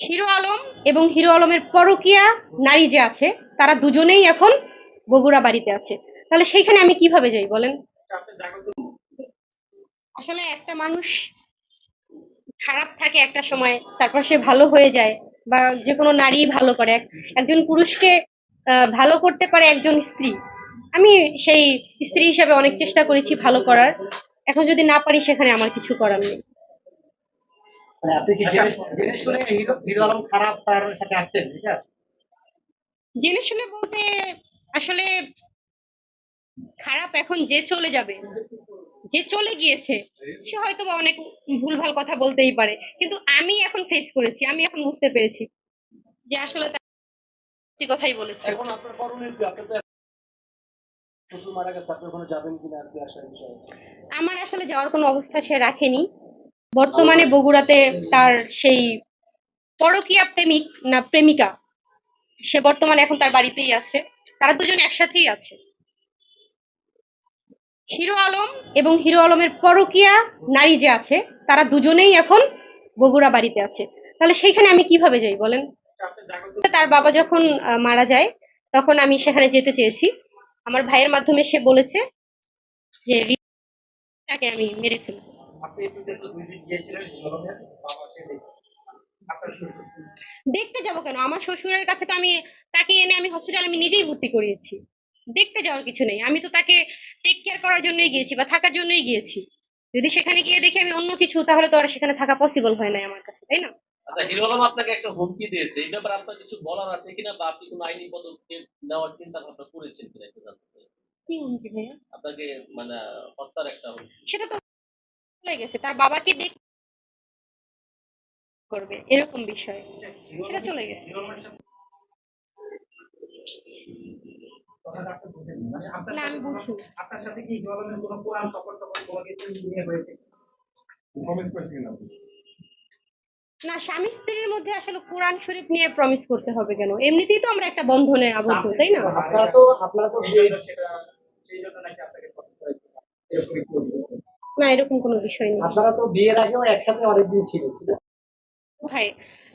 Hero Alam এবং hero আলমের পরকীয়া নারী যে আছে তারা দুজনেই এখন বগুড়া বাড়িতে আছে। তাহলে সেইখানে আমি কিভাবে যাই বলেন? আসলে একটা মানুষ খারাপ থাকে একটা সময়, তারপর সে ভালো হয়ে যায়, বা যে কোনো নারী ভালো করে একজন পুরুষকে ভালো করতে পারে একজন স্ত্রী। আমি সেই স্ত্রী হিসাবে অনেক চেষ্টা করেছি ভালো করার। এখন যদি না পারি সেখানে আমার কিছু করার নেই। মানে আপনি কি জেনে জেনে শুনে হিরো হিরো আলম খারাপ তার সাথে আসছেন, ঠিক আছে? জেনে শুনে বলতে আসলে খারাপ এখন যে চলে যাবে, যে চলে গিয়েছে, সে হয়তো বা অনেক ভুলভাল কথা বলতেই পারে, কিন্তু আমি এখন ফেস করেছি, আমি এখন বুঝতে পেরেছি যে আসলে তার সত্যি কথাই বলেছে। এখন আপনার করণীয় কি? আপনি তো শ্বশুর মারা গেছে, আপনি ওখানে যাবেন কিনা আর কি আসার বিষয়ে? আমার আসলে যাওয়ার কোনো অবস্থা সে রাখেনি। বর্তমানে বগুড়াতে তার সেই পরকীয়া প্রেমিক না প্রেমিকা, সে বর্তমানে এখন তার বাড়িতেই আছে। তারা দুজন একসাথেই আছে। হিরো আলম এবং হিরো আলমের পরকীয়া নারী যে আছে তারা দুজনেই এখন বগুড়া বাড়িতে আছে। তাহলে সেইখানে আমি কিভাবে যাই বলেন? তার বাবা যখন মারা যায়, তখন আমি সেখানে যেতে চেয়েছি। আমার ভাইয়ের মাধ্যমে সে বলেছে যে রিতাকে আমি মেরে ফেলবো। আপনি এমনিতে তো ২ দিন গিয়েছিলেন হিরো আলমের বাবাকে দেখতে। আপনার শ্বশুর। দেখতে যাব কেন? আমার শ্বশুরের কাছে তো আমি তাকে এনে আমি হসপিটালে আমি নিজেই ভর্তি করিয়েছি। দেখতে যাওয়ার কিছু নেই, আমি তো তাকে টেক কেয়ার করার জন্যই গিয়েছি বা থাকার জন্যই গিয়েছি। যদি সেখানে গিয়ে দেখি আমি অন্য কিছু, তাহলে তো আর সেখানে থাকা পসিবল হয় নাই আমার কাছে, তাই না? আচ্ছা, হিরো আলম আপনাকে একটা হুমকি দিয়েছে, এই ব্যাপারে আপনার কিছু বলার আছে কিনা, বা আপনি কোনো আইনি পদক্ষেপ নেওয়ার চিন্তা ভাবনা করেছেন কিনা একটু জানতে চাই। কি হুমকি ভাইয়া? আপনাকে মানে হত্যার একটা হুমকি। সেটা তো চলে গেছে, তার বাবাকে দেখ করবে এরকম বিষয়, সেটা চলে গেছে। হিরো আলমের সাথে কথাটা আপনি বুঝেননি। মানে আপনার না সাথে আমি কোনো বুঝিনি। আপনার সাথে কি হিরো আলমের কোনো কোরআন সফর টফর কোনো কিছু নিয়ে হয়েছে? প্রমিস করেছিলেন আপনি? না, স্বামী স্ত্রীর মধ্যে আসলে কোরআন শরীফ নিয়ে প্রমিস করতে হবে কেন? এমনিতেই তো আমরা একটা বন্ধনে আবদ্ধ, তাই না? আপনারা তো সেটা সেই জন্য নাকি আপনাকে পছন্দ করেছে। এরকম একটু অভিযোগ। না, এরকম কোনো বিষয় নেই। আপনারা তো বিয়ের আগেও একসাথে অনেকদিন ছিলেন, ঠিক আছে? ভাই,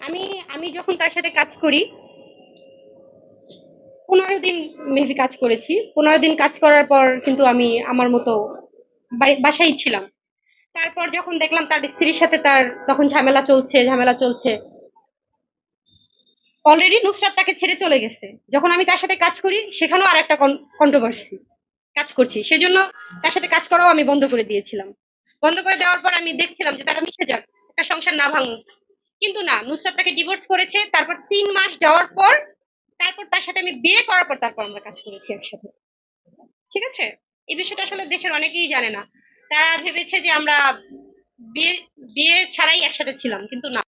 আমি আমি যখন তার সাথে কাজ করি, 15 দিন মেবি কাজ করেছি। 15 দিন কাজ করার পর কিন্তু আমি আমার মতো বাসায় ছিলাম। তারপর যখন দেখলাম তার স্ত্রীর সাথে তার তখন ঝামেলা চলছে, অলরেডি নুসরাত তাকে ছেড়ে চলে গেছে। যখন আমি তার সাথে কাজ করি সেখানেও আর একটা কন্ট্রোভার্সি কাজ করছি, সেজন্য তার সাথে কাজ করাও আমি বন্ধ করে দিয়েছিলাম। বন্ধ করে দেওয়ার পর আমি দেখছিলাম যে তারা মিশে যাক, একটা সংসার না ভাঙুক। কিন্তু না, নুসরাত তাকে ডিভোর্স করেছে। তারপর 3 মাস যাওয়ার পর, তারপর তার সাথে আমি বিয়ে করার পর তারপর আমরা কাজ করেছি একসাথে। ঠিক আছে? এই বিষয়টা আসলে দেশের অনেকেই জানে না। তারা ভেবেছে যে আমরা বিয়ে বিয়ে ছাড়াই একসাথে ছিলাম, কিন্তু না।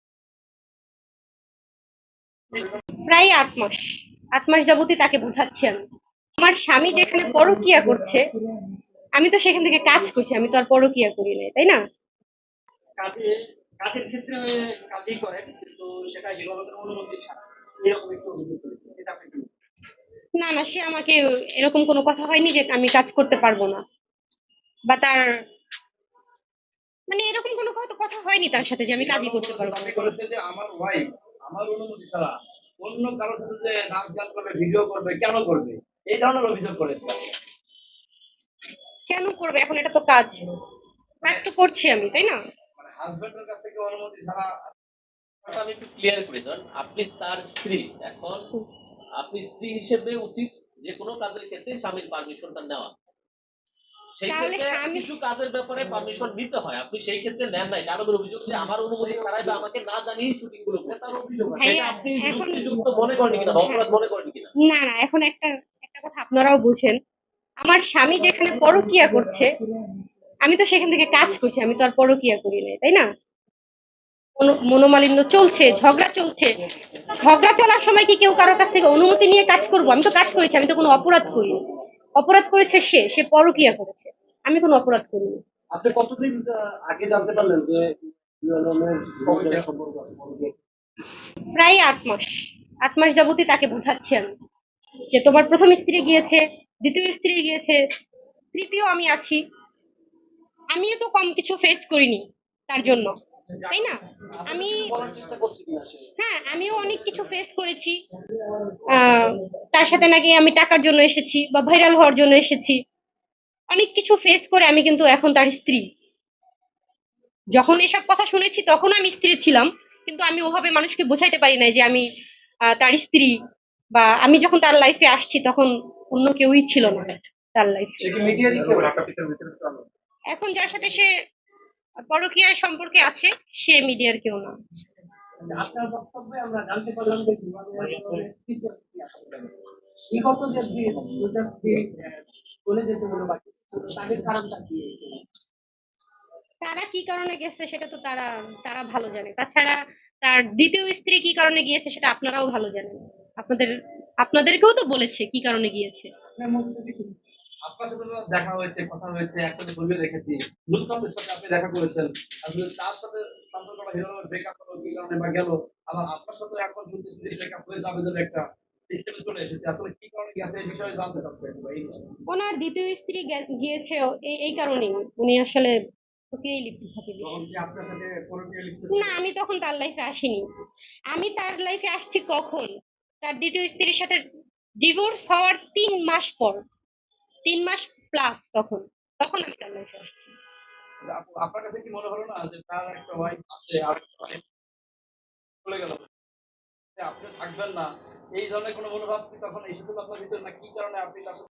প্রায় 8 মাস, 8 মাস যাবতই তাকে বোঝাচ্ছি আমি। আমার স্বামী যেখানে পরকিয়া করছে, আমি তো সেখান থেকে কাজ করছি, আমি তো আর পরকিয়া করি নাই, তাই না? কাজে কাজের ক্ষেত্রে কাজই করেন, কিন্তু সেটা হিরো আলমের অনুমতি ছাড়া। এরকম একটু অভিযোগ করেছেন। এটা আপনি কি? না না, সে আমাকে এরকম কোনো কথা হয়নি যে আমি কাজ করতে পারবো না, বা তার মানে এরকম কোনো কথা হয়নি তার সাথে যে আমি কাজই করতে পারবো না। দাবি করেছে যে আমার ওয়াইফ আমার অনুমতি ছাড়া অন্য কারোর সাথে যে নাচ গান করবে, ভিডিও করবে, কেন করবে? এই ধরনের অভিযোগ করেছে। কেন করবে? এখন এটা তো কাজ, কাজ তো করছি আমি, তাই না? মানে হাজবেন্ডের কাছ থেকে অনুমতি ছাড়া। ব্যাপারটা আমি একটু ক্লিয়ার করে দেন, আপনি তার স্ত্রী এখন, আপনি স্ত্রী হিসেবে উচিত যে কোনো কাজের ক্ষেত্রে স্বামীর পারমিশনটা নেওয়া। সেই তাহলে ক্ষেত্রে স্বামী, কিছু কাজের ব্যাপারে পারমিশন নিতে হয়, আপনি সেই ক্ষেত্রে নেন নাই। কারণ অভিযোগ যে আমার অনুমতি ছাড়াই বা আমাকে না জানিয়ে শুটিং গুলো করছে, তার অভিযোগ আছে। সেটা ভাইয়া, আপনি এখন যুক্তিযুক্ত মনে করেন কিনা বা হ্যাঁ, অপরাধ মনে করেন কিনা? না না, এখন একটা একটা কথা আপনারাও বুঝেন। আমার স্বামী যেখানে পরকিয়া করছে, আমি তো সেখান থেকে কাজ করছি, আমি তো আর পরকিয়া করি নাই, তাই না? মনোমালিন্য চলছে, ঝগড়া চলছে। ঝগড়া চলার সময় কি কেউ কারোর কাছ থেকে অনুমতি নিয়ে কাজ করবো? আমি তো কাজ করেছি, আমি তো কোনো অপরাধ করিনি। অপরাধ করেছে সে পরকিয়া করেছে, আমি কোনো অপরাধ করিনি। আপনি কতদিন আগে জানতে পারলেন যে ইউএনএমের সম্পর্ক আছে? প্রায় 8 মাস, 8 মাস যাবতই তাকে বোঝাচ্ছি আমি যে তোমার প্রথম স্ত্রী গিয়েছে, দ্বিতীয় স্ত্রী গিয়েছে, তৃতীয় আমি আছি। আমি তো কম কিছু ফেস করিনি তার জন্য, তাই না? আমি বলার চেষ্টা করছি কিনা সে হ্যাঁ, আমিও অনেক কিছু ফেস করেছি। আহ, তার সাথে নাকি আমি টাকার জন্য এসেছি বা ভাইরাল হওয়ার জন্য এসেছি। অনেক কিছু ফেস করে আমি কিন্তু এখন তার স্ত্রী। যখন এসব কথা শুনেছি তখন আমি স্ত্রী ছিলাম, কিন্তু আমি ওভাবে মানুষকে বোঝাইতে পারি নাই যে আমি তার স্ত্রী। বা আমি যখন তার লাইফে আসছি তখন অন্য কেউই ছিল না তার লাইফে। সে কি মিডিয়ারই কেউ? এখন যার সাথে সে পরকীয়ার সম্পর্কে আছে সে মিডিয়ার কেউ না। আপনার বক্তব্যে আমরা জানতে পারলাম যে বিগত যে দুইটা স্ত্রী চলে যেতে হলো বাকি তাদের কারণটা কি? তারা কি কারণে গেছে সেটা তো তারা তারা ভালো জানে। তাছাড়া তার দ্বিতীয় স্ত্রী কি কারণে গিয়েছে সেটা আপনারাও ভালো জানেন। আপনাদের আপনাদেরকেও তো বলেছে কি কারণে গিয়েছে। আপনার মধ্যে যদি আপনার সাথে তো দেখা হয়েছে, কথা হয়েছে, একসাথে ছবি দেখেছি। লুৎফাতের সাথে আপনি দেখা করেছেন। আসলে তার সাথে সম্পর্কটা হিরোর ব্রেকআপ হলো কি কারণে বা গেল। আবার আপনার সাথে এখন শুনতেছি যে ব্রেকআপ হয়ে যাবে বলে একটা সিস্টেমে চলে এসেছে। আসলে কি কারণে গেছে এই বিষয়ে জানতে চাচ্ছেন ভাই। ওনার দ্বিতীয় স্ত্রী গিয়েছে এই কারণেই। উনি আসলে ওকেই লিপ্ত থাকে বেশি। তখন কি আপনার সাথে পরকীয়া লিপ্ত না, আমি তখন তার লাইফে আসিনি। আমি তার লাইফে আসছি কখন? তার দ্বিতীয় স্ত্রীর সাথে ডিভোর্স হওয়ার 3 মাস পর। 3 মাস প্লাস তখন। তখন আমি তার লাইফে আসছি। আপনার কাছে কি মনে হলো না যে তার একটা ওয়াইফ আছে আর একটা wife চলে গেল, যে আপনি থাকবেন না, এই ধরনের কোনো মনোভাব কি তখন এসেছিল আপনার ভিতরে, না কি কারণে আপনি তার সাথে